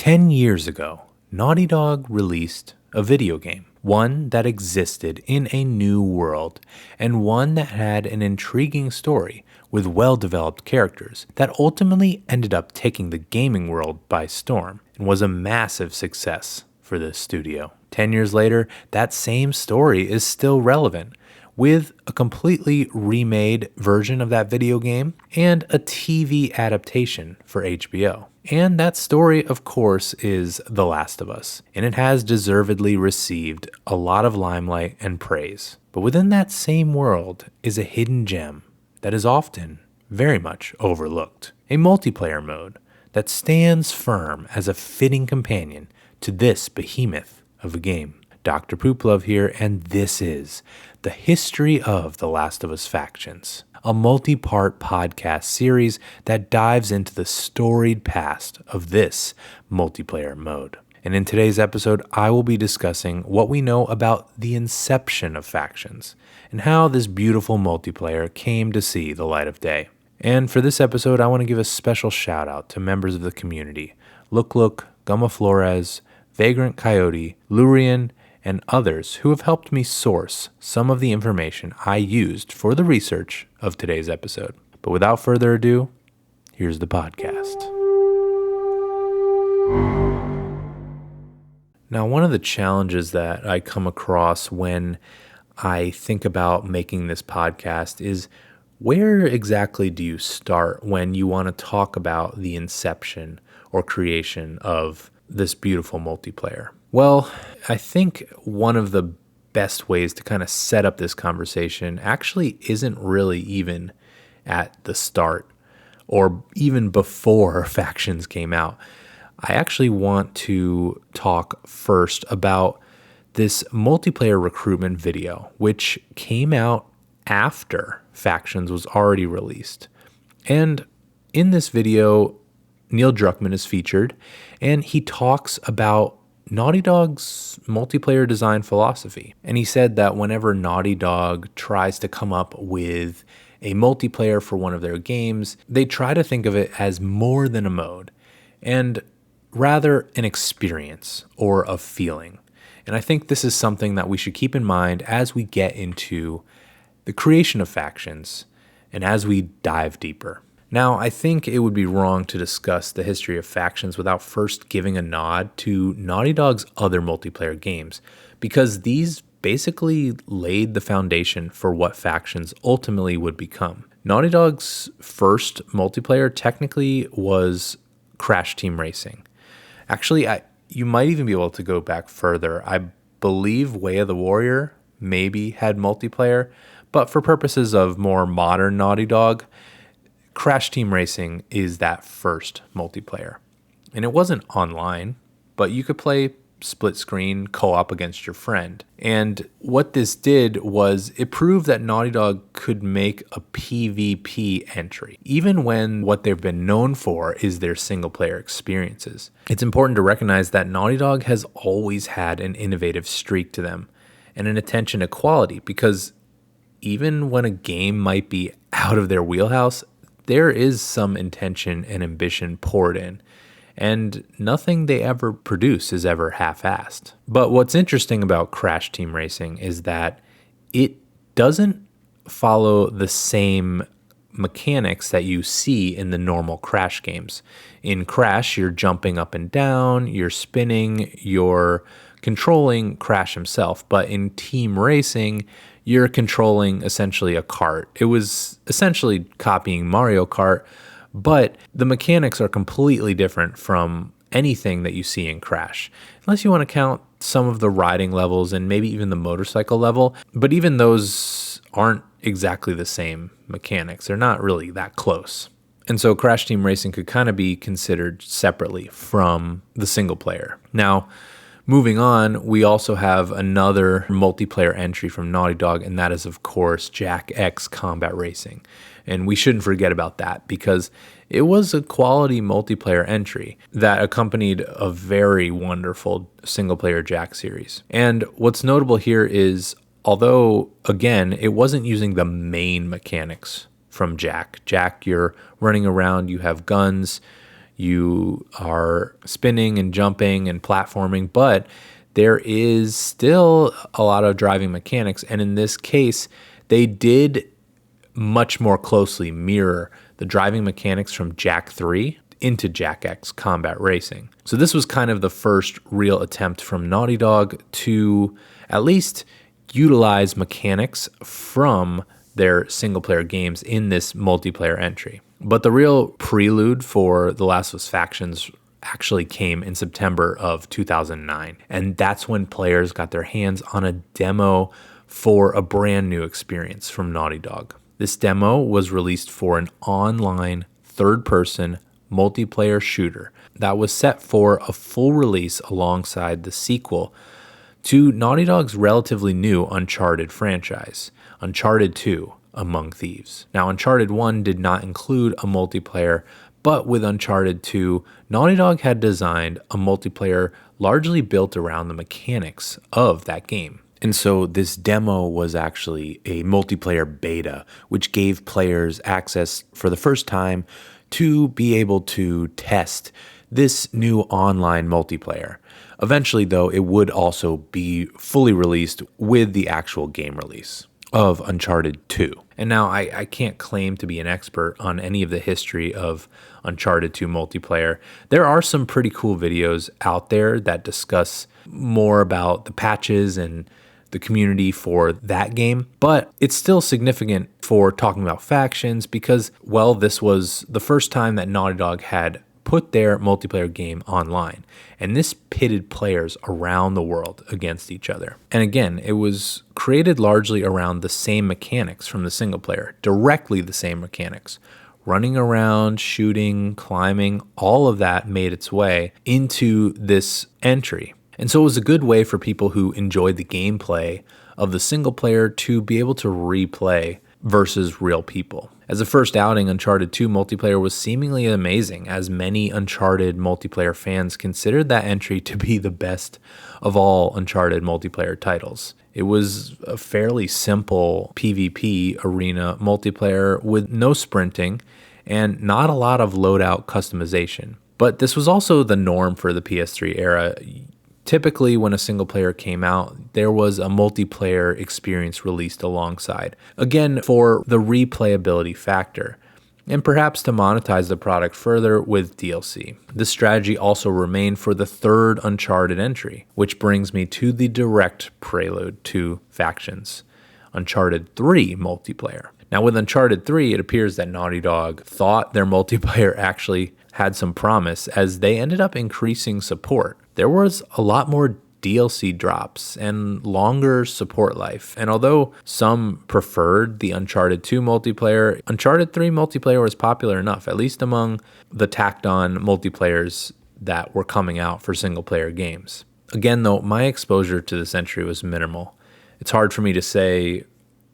10 years ago, Naughty Dog released a video game, one that existed in a new world, and one that had an intriguing story with well-developed characters that ultimately ended up taking the gaming world by storm and was a massive success for this studio. 10 years later, that same story is still relevant, with a completely remade version of that video game and a TV adaptation for HBO. And that story, of course, is The Last of Us, and it has deservedly received a lot of limelight and praise. But within that same world is a hidden gem that is often very much overlooked, a multiplayer mode that stands firm as a fitting companion to this behemoth of a game. Dr. Pooplove here, and this is The History of The Last of Us Factions, a multi-part podcast series that dives into the storied past of this multiplayer mode. And in today's episode, I will be discussing what we know about the inception of Factions and how this beautiful multiplayer came to see the light of day. And for this episode, I want to give a special shout out to members of the community: Look, Gumma Flores, Vagrant Coyote, Lurian, and others who have helped me source some of the information I used for the research of today's episode. But without further ado, here's the podcast. Now, one of the challenges that I come across when I think about making this podcast is, where exactly do you start when you want to talk about the inception or creation of this beautiful multiplayer? Well, I think one of the best ways to kind of set up this conversation actually isn't really even at the start or even before Factions came out. I actually want to talk first about this multiplayer recruitment video, which came out after Factions was already released. And in this video, Neil Druckmann is featured, and he talks about Naughty Dog's multiplayer design philosophy. And he said that whenever Naughty Dog tries to come up with a multiplayer for one of their games, they try to think of it as more than a mode, and rather an experience or a feeling. And I think this is something that we should keep in mind as we get into the creation of Factions and as we dive deeper. Now, I think it would be wrong to discuss the history of Factions without first giving a nod to Naughty Dog's other multiplayer games, because these basically laid the foundation for what Factions ultimately would become. Naughty Dog's first multiplayer technically was Crash Team Racing. Actually, you might even be able to go back further. I believe Way of the Warrior maybe had multiplayer, but for purposes of more modern Naughty Dog, Crash Team Racing is that first multiplayer. And it wasn't online, but you could play split screen co-op against your friend. And what this did was it proved that Naughty Dog could make a PvP entry, even when what they've been known for is their single player experiences. It's important to recognize that Naughty Dog has always had an innovative streak to them and an attention to quality, because even when a game might be out of their wheelhouse, there is some intention and ambition poured in, and nothing they ever produce is ever half-assed. But what's interesting about Crash Team Racing is that it doesn't follow the same mechanics that you see in the normal Crash games. In Crash, you're jumping up and down, you're spinning, you're controlling Crash himself. But in Team Racing, you're controlling essentially a kart. It was essentially copying Mario Kart, but the mechanics are completely different from anything that you see in Crash, unless you want to count some of the riding levels and maybe even the motorcycle level. But even those aren't exactly the same mechanics. They're not really that close. And so Crash Team Racing could kind of be considered separately from the single player. Now, moving on, we also have another multiplayer entry from Naughty Dog, and that is, of course, Jak X Combat Racing. And we shouldn't forget about that, because it was a quality multiplayer entry that accompanied a very wonderful single-player Jak series. And what's notable here is, although, again, it wasn't using the main mechanics from Jak. Jak, you're running around, you have guns, You are spinning and jumping and platforming, but there is still a lot of driving mechanics. And in this case, they did much more closely mirror the driving mechanics from Jak 3 into Jak X Combat Racing. So this was kind of the first real attempt from Naughty Dog to at least utilize mechanics from their single-player games in this multiplayer entry. But the real prelude for The Last of Us Factions actually came in September of 2009. And that's when players got their hands on a demo for a brand new experience from Naughty Dog. This demo was released for an online third-person multiplayer shooter that was set for a full release alongside the sequel to Naughty Dog's relatively new Uncharted franchise, Uncharted 2, Among Thieves. Now, Uncharted 1 did not include a multiplayer, but with Uncharted 2, Naughty Dog had designed a multiplayer largely built around the mechanics of that game. And so this demo was actually a multiplayer beta, which gave players access for the first time to be able to test this new online multiplayer. Eventually, though, it would also be fully released with the actual game release of Uncharted 2. And now I can't claim to be an expert on any of the history of Uncharted 2 multiplayer. There are some pretty cool videos out there that discuss more about the patches and the community for that game, but it's still significant for talking about factions because, well, this was the first time that Naughty Dog had put their multiplayer game online, and this pitted players around the world against each other. And again, it was created largely around the same mechanics from the single player, directly the same mechanics. Running around, shooting, climbing, all of that made its way into this entry. And so it was a good way for people who enjoyed the gameplay of the single player to be able to replay versus real people. As a first outing, Uncharted 2 multiplayer was seemingly amazing, as many Uncharted multiplayer fans considered that entry to be the best of all Uncharted multiplayer titles. It was a fairly simple PvP arena multiplayer with no sprinting and not a lot of loadout customization. But this was also the norm for the PS3 era. Typically, when a single player came out, there was a multiplayer experience released alongside, again, for the replayability factor, and perhaps to monetize the product further with DLC. This strategy also remained for the third Uncharted entry, which brings me to the direct prelude to Factions, Uncharted 3 multiplayer. Now, with Uncharted 3, it appears that Naughty Dog thought their multiplayer actually had some promise, as they ended up increasing support. There was a lot more DLC drops and longer support life. And although some preferred the Uncharted 2 multiplayer, Uncharted 3 multiplayer was popular enough, at least among the tacked-on multiplayers that were coming out for single-player games. Again, though, my exposure to this entry was minimal. It's hard for me to say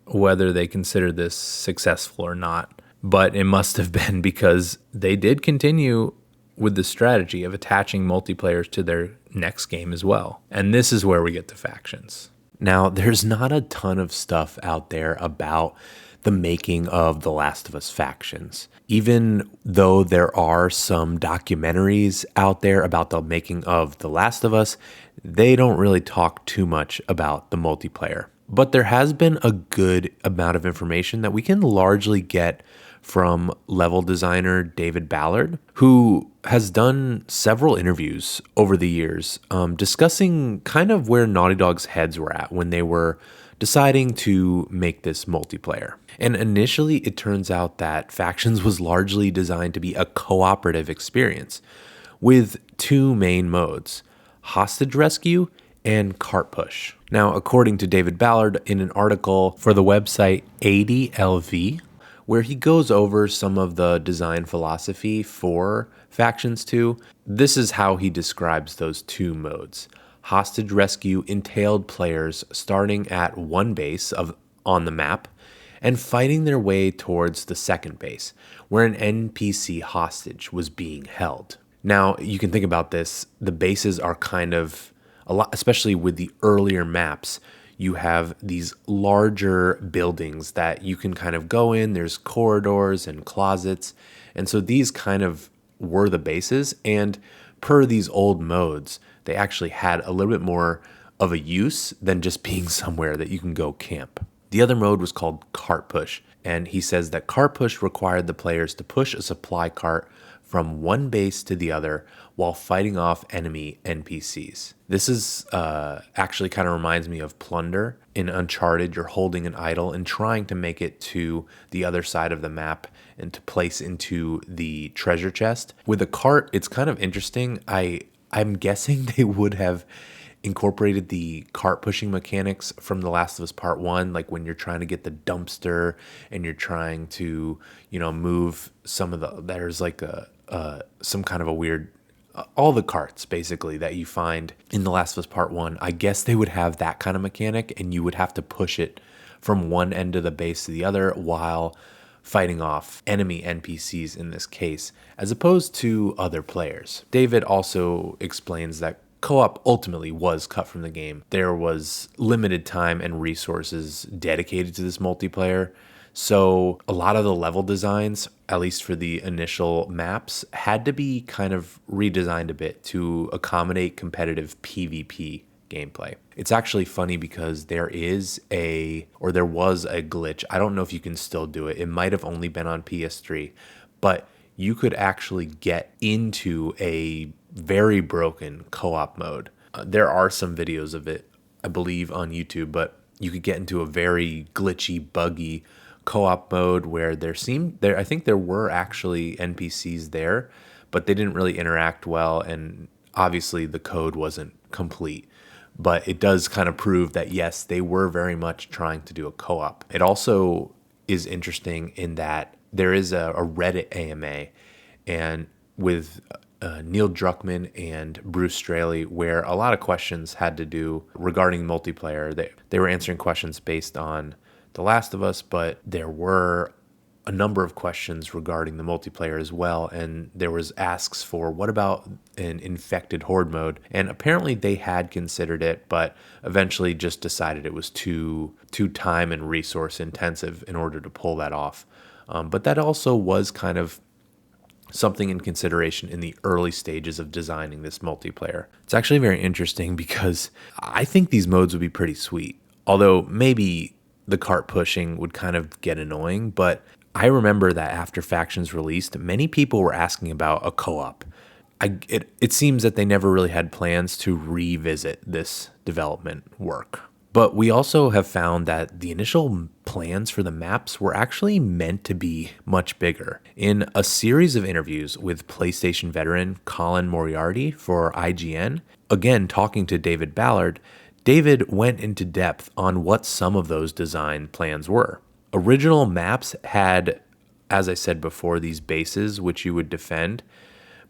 whether they considered this successful or not, but it must have been, because they did continue with the strategy of attaching multiplayers to their next game as well. And this is where we get to Factions. Now, there's not a ton of stuff out there about the making of The Last of Us Factions. Even though there are some documentaries out there about the making of The Last of Us, they don't really talk too much about the multiplayer. But there has been a good amount of information that we can largely get from level designer David Ballard, who has done several interviews over the years discussing kind of where Naughty Dog's heads were at when they were deciding to make this multiplayer. And initially, it turns out that Factions was largely designed to be a cooperative experience with two main modes, hostage rescue and cart push. Now, according to David Ballard in an article for the website 80LV, where he goes over some of the design philosophy for Factions 2, this is how he describes those two modes. Hostage rescue entailed players starting at one base on the map and fighting their way towards the second base, where an NPC hostage was being held. Now, you can think about this. The bases are kind of a lot, especially with the earlier maps. You have these larger buildings that you can kind of go in. There's corridors and closets. And so these kind of were the bases. And per these old modes, they actually had a little bit more of a use than just being somewhere that you can go camp. The other mode was called cart push, and he says that cart push required the players to push a supply cart from one base to the other while fighting off enemy NPCs. This is actually kind of reminds me of Plunder. In Uncharted, you're holding an idol and trying to make it to the other side of the map and to place into the treasure chest. With a cart, it's kind of interesting. I'm guessing they would have incorporated the cart pushing mechanics from The Last of Us Part 1, like when you're trying to get the dumpster and you're trying to, move some of there's like some kind of a weird, all the carts basically that you find in The Last of Us Part 1. I guess they would have that kind of mechanic, and you would have to push it from one end of the base to the other while fighting off enemy NPCs in this case, as opposed to other players. David also explains that co-op ultimately was cut from the game. There was limited time and resources dedicated to this multiplayer, so a lot of the level designs, at least for the initial maps, had to be kind of redesigned a bit to accommodate competitive PvP gameplay. It's actually funny because there was a glitch. I don't know if you can still do it. It might have only been on PS3, but you could actually get into a very broken co-op mode. There are some videos of it, I believe, on YouTube, but you could get into a very glitchy, buggy co-op mode where I think there were actually NPCs there, but they didn't really interact well, and obviously the code wasn't complete. But it does kind of prove that, yes, they were very much trying to do a co-op. It also is interesting in that there is a Reddit AMA, and with Neil Druckmann and Bruce Straley, where a lot of questions had to do regarding multiplayer. They were answering questions based on The Last of Us, but there were a number of questions regarding the multiplayer as well, and there was asks for what about an infected horde mode, and apparently they had considered it, but eventually just decided it was too time and resource intensive in order to pull that off. But that also was kind of something in consideration in the early stages of designing this multiplayer. It's actually very interesting because I think these modes would be pretty sweet, although maybe the cart pushing would kind of get annoying, but I remember that after Factions released, many people were asking about a co-op. It seems that they never really had plans to revisit this development work. But we also have found that the initial plans for the maps were actually meant to be much bigger. In a series of interviews with PlayStation veteran Colin Moriarty for IGN, again talking to David Ballard, David went into depth on what some of those design plans were. Original maps had, as I said before, these bases which you would defend,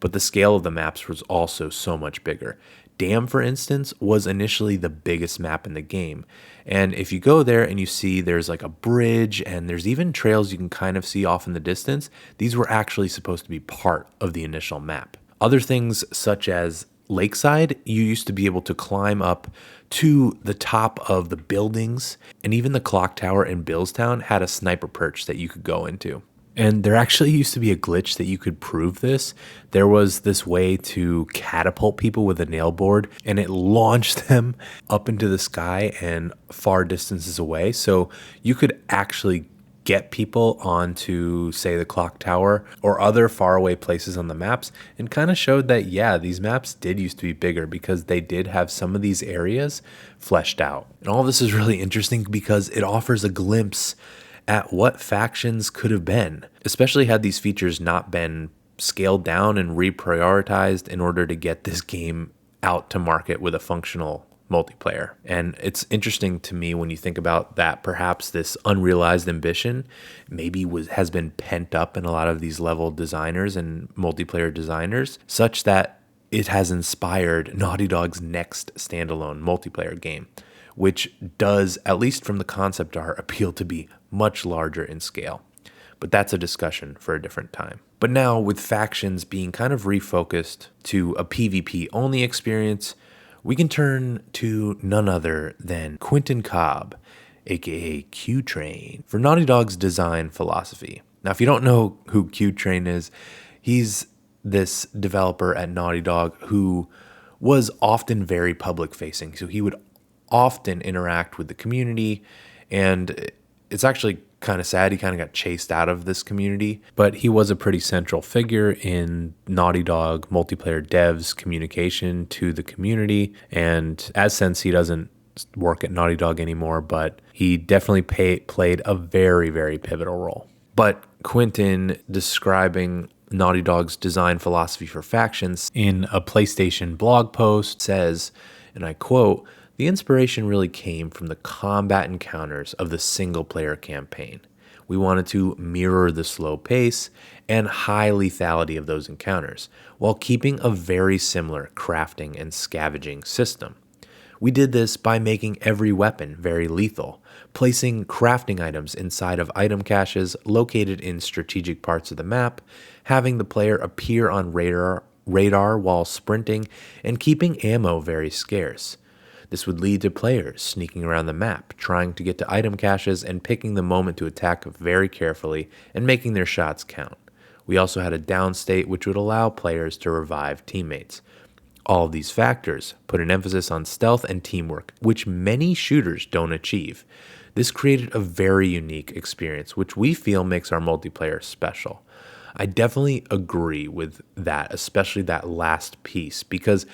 but the scale of the maps was also so much bigger. Dam, for instance, was initially the biggest map in the game. And if you go there and you see there's like a bridge and there's even trails you can kind of see off in the distance, these were actually supposed to be part of the initial map. Other things such as Lakeside, you used to be able to climb up to the top of the buildings, and even the clock tower in Billstown had a sniper perch that you could go into. And there actually used to be a glitch that you could prove this. There was this way to catapult people with a nail board, and it launched them up into the sky and far distances away. So you could actually get people onto, say, the clock tower or other faraway places on the maps, and kind of showed that, yeah, these maps did used to be bigger because they did have some of these areas fleshed out. And all of this is really interesting because it offers a glimpse at what Factions could have been, especially had these features not been scaled down and reprioritized in order to get this game out to market with a functional multiplayer. And it's interesting to me when you think about that perhaps this unrealized ambition maybe has been pent up in a lot of these level designers and multiplayer designers, such that it has inspired Naughty Dog's next standalone multiplayer game, which does, at least from the concept art, appeal to be much larger in scale. But that's a discussion for a different time. But now, with Factions being kind of refocused to a PvP-only experience, we can turn to none other than Quentin Cobb, aka Q-Train, for Naughty Dog's design philosophy. Now, if you don't know who Q-Train is, he's this developer at Naughty Dog who was often very public facing. So he would often interact with the community, and it's actually kind of sad. He kind of got chased out of this community, but he was a pretty central figure in Naughty Dog multiplayer devs communication to the community. And as since he doesn't work at Naughty Dog anymore, but he definitely played a very, very pivotal role. But Quentin, describing Naughty Dog's design philosophy for factions in a PlayStation blog post, says, and I quote, "The inspiration really came from the combat encounters of the single-player campaign. We wanted to mirror the slow pace and high lethality of those encounters, while keeping a very similar crafting and scavenging system. We did this by making every weapon very lethal, placing crafting items inside of item caches located in strategic parts of the map, having the player appear on radar while sprinting, and keeping ammo very scarce. This would lead to players sneaking around the map, trying to get to item caches and picking the moment to attack very carefully and making their shots count. We also had a down state which would allow players to revive teammates. All of these factors put an emphasis on stealth and teamwork, which many shooters don't achieve. This created a very unique experience, which we feel makes our multiplayer special." I definitely agree with that, especially that last piece, because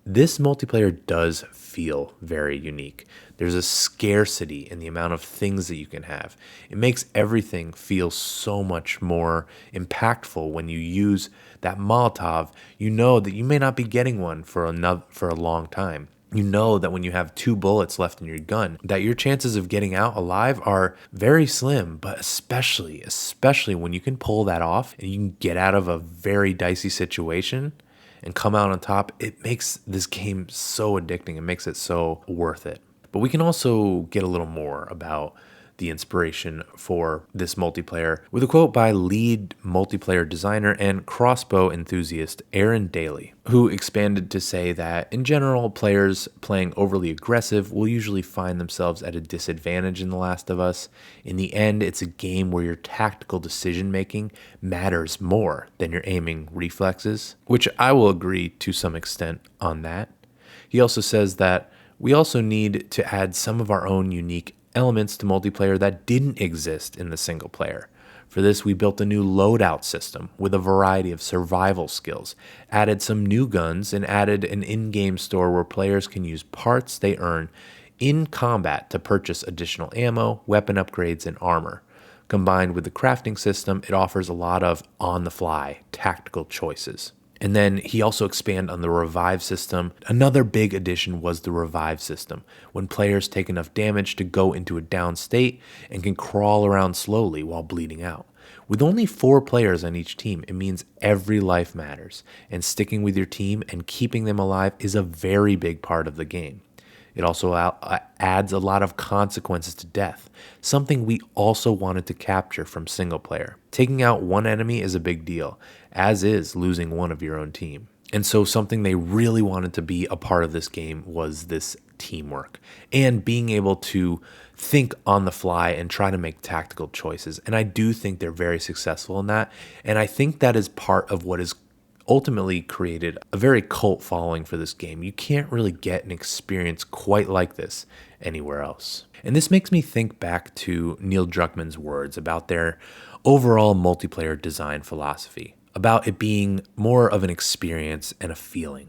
this multiplayer does feel very unique. There's a scarcity in the amount of things that you can have. It makes everything feel so much more impactful when you use that Molotov. You know that you may not be getting one for a long time. You know that when you have 2 bullets left in your gun, that your chances of getting out alive are very slim, but especially when you can pull that off and you can get out of a very dicey situation and come out on top, it makes this game so addicting. It makes it so worth it. But we can also get a little more about the inspiration for this multiplayer with a quote by lead multiplayer designer and crossbow enthusiast Erin Daly, who expanded to say that in general, players playing overly aggressive will usually find themselves at a disadvantage in The Last of Us. In the end, it's a game where your tactical decision making matters more than your aiming reflexes, which I will agree to some extent on that. He also says that we also need to add some of our own unique elements to multiplayer that didn't exist in the single player. For this, we built a new loadout system with a variety of survival skills, added some new guns, and added an in-game store where players can use parts they earn in combat to purchase additional ammo, weapon upgrades, and armor. Combined with the crafting system, it offers a lot of on-the-fly tactical choices. And then he also expanded on the revive system. Another big addition was the revive system, when players take enough damage to go into a down state and can crawl around slowly while bleeding out. With only 4 players on each team, it means every life matters, and sticking with your team and keeping them alive is a very big part of the game. It also adds a lot of consequences to death, something we also wanted to capture from single player. Taking out one enemy is a big deal, as is losing one of your own team. And so something they really wanted to be a part of this game was this teamwork and being able to think on the fly and try to make tactical choices. And I do think they're very successful in that. And I think that is part of what is ultimately created a very cult following for this game. You can't really get an experience quite like this anywhere else. And this makes me think back to Neil Druckmann's words about their overall multiplayer design philosophy, about it being more of an experience and a feeling.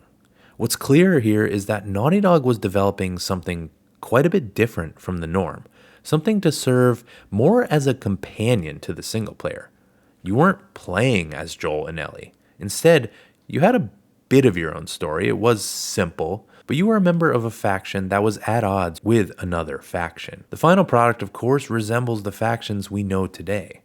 What's clear here is that Naughty Dog was developing something quite a bit different from the norm, something to serve more as a companion to the single player. You weren't playing as Joel and Ellie. Instead, you had a bit of your own story. It was simple, but you were a member of a faction that was at odds with another faction. The final product, of course, resembles the factions we know today,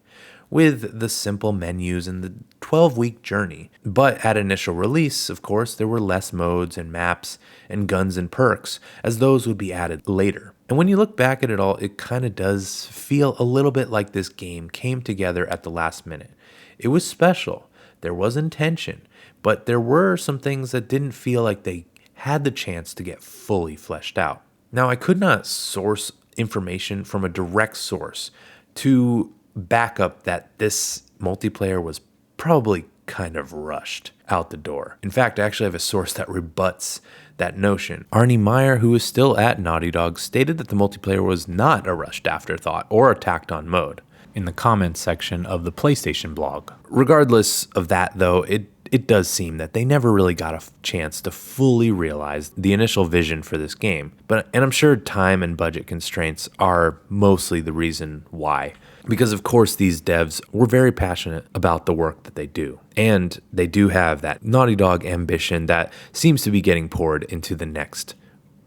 with the simple menus and the 12-week journey. But at initial release, of course, there were less modes and maps and guns and perks, as those would be added later. And when you look back at it all, it kind of does feel a little bit like this game came together at the last minute. It was special. There was intention, but there were some things that didn't feel like they had the chance to get fully fleshed out. Now, I could not source information from a direct source to back up that this multiplayer was probably kind of rushed out the door. In fact, I actually have a source that rebuts that notion. Arnie Meyer, who is still at Naughty Dog, stated that the multiplayer was not a rushed afterthought or a tacked-on mode in the comments section of the PlayStation blog. Regardless of that, though, it does seem that they never really got a chance to fully realize the initial vision for this game. And I'm sure time and budget constraints are mostly the reason why. Because of course these devs were very passionate about the work that they do. And they do have that Naughty Dog ambition that seems to be getting poured into the next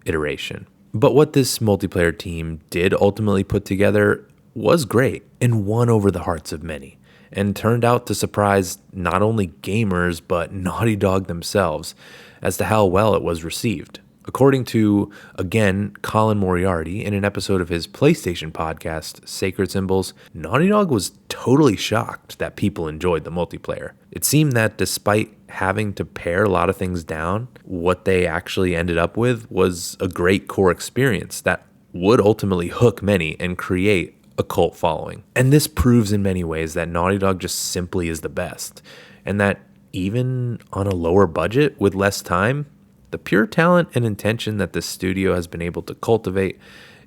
iteration. But what this multiplayer team did ultimately put together was great and won over the hearts of many, and turned out to surprise not only gamers but Naughty Dog themselves as to how well it was received. According to, again, Colin Moriarty in an episode of his PlayStation podcast, Sacred Symbols, Naughty Dog was totally shocked that people enjoyed the multiplayer. It seemed that despite having to pare a lot of things down, what they actually ended up with was a great core experience that would ultimately hook many and create a cult following. And this proves in many ways that Naughty Dog just simply is the best, and that even on a lower budget with less time, the pure talent and intention that the studio has been able to cultivate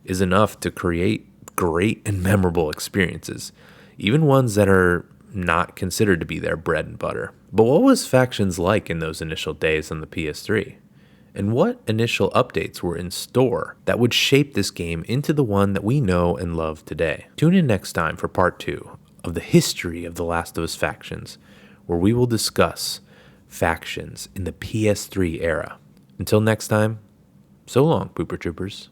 is enough to create great and memorable experiences, even ones that are not considered to be their bread and butter. But what was Factions like in those initial days on the PS3? And what initial updates were in store that would shape this game into the one that we know and love today? Tune in next time for part 2 of the history of The Last of Us Factions, where we will discuss factions in the PS3 era. Until next time, so long, Pooper Troopers.